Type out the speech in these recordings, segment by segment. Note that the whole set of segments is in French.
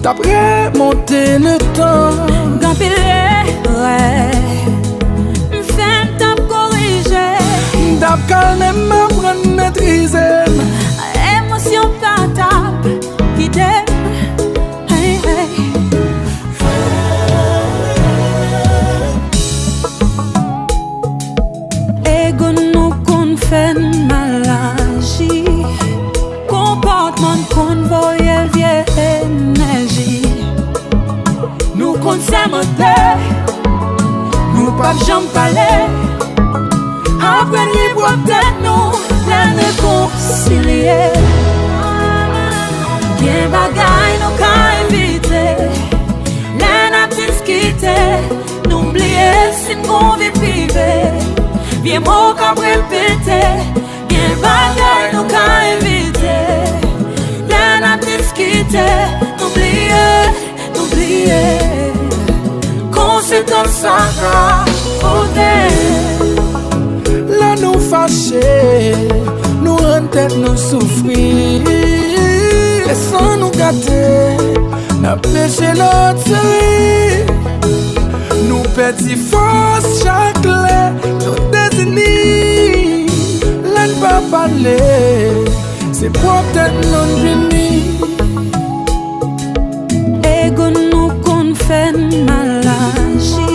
T'apprends monter le temps. Gampilé, ouais. M'fait t'ap corriger. T'ap calme m'apprendre maîtriser. Émotion pas tap, qui t'aime. Hey, hey. Ego nous qu'on fait malagi. Comportement qu'on voyait vieille énergie. Nous qu'on s'aimait, nous pas jamais parler. Après libre tête nous, les réconcilier. Bien bagaille nous qu'à éviter. Les natifs quittés, n'oubliez si nous vit privé. Bien mot qu'à répéter. Bien bagaille nous qu'à éviter. Les natifs quittés, n'oubliez. Conséquence ça Là nous fâchés, nous en tête nous souffrir. Laissons nous gâter, n'a péché notre série. Nous petit force chaque lait, nos désignés. Là ne pas parler, c'est pour peut-être non fini. Ego nous qu'on fait malagi.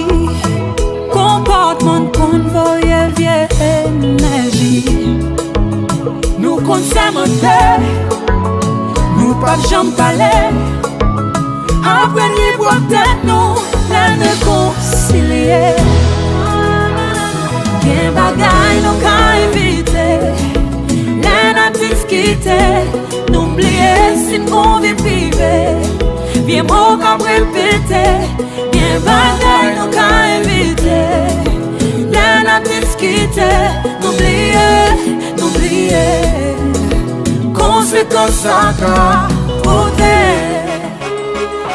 Comportement qu'on voyait vieille énergie. Nous qu'on s'aimait, nous pas jamais parler. Après libre tête nous, les réconcilier. Bien bagaille nous qu'à éviter. Les natifs quittés, n'oubliez si nous vit privé. Bien mot qu'à répéter. Bien bagaille nous qu'à éviter. Les natifs quittés, n'oubliez. Conséquence ça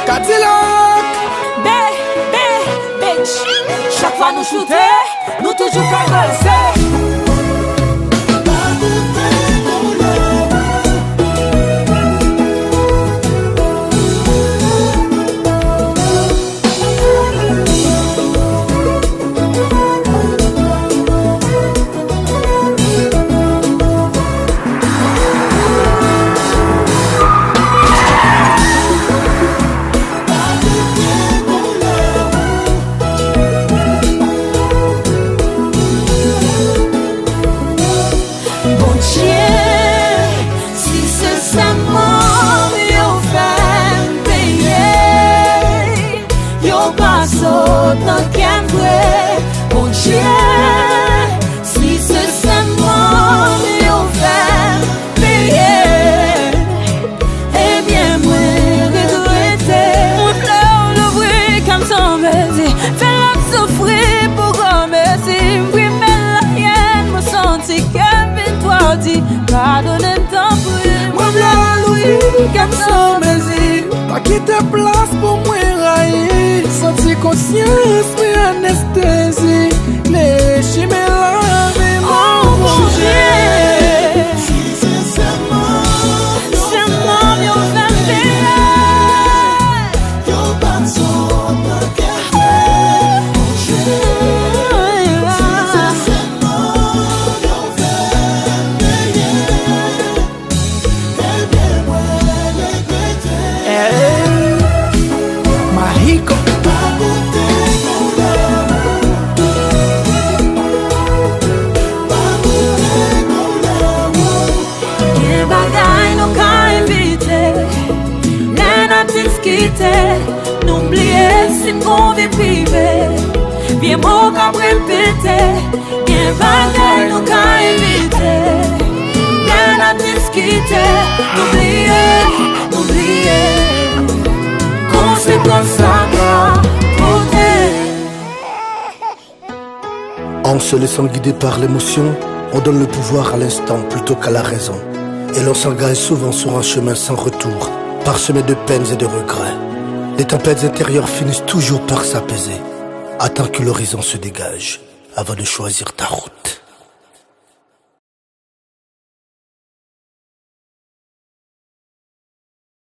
Cadillac, bitch. Chaque fois nous shooter, nous toujours qu'à valser. Bon Dieu, si c'est seulement nous faire payer, eh bien moi regretter. Mon cœur l'ouvrir comme son baiser, faire souffrir pour grand merci. Oui mais la haine me sentit que toi dit pardonne tant pour moi v'là Louis comme son baiser. Pas quitter place pour moi railler. Senti conscience mais anesthésie. Les chimères avec mon Dieu. Si c'est seulement yo fait payer. Yo pas son café. Si c'est seulement yo fait payer. Eh bien moi regretter. Mahico. N'oubliez si nous vit privé. Bien mot qu'à répéter. Bien bagaille nous qu'à éviter. Bien natifs quittés. N'oubliez. Conséquence ça En se laissant guider par l'émotion, on donne le pouvoir à l'instant plutôt qu'à la raison. Et l'on s'engage souvent sur un chemin sans retour, parsemé de peines et de regrets. Les tempêtes intérieures finissent toujours par s'apaiser. Attends que l'horizon se dégage avant de choisir ta route.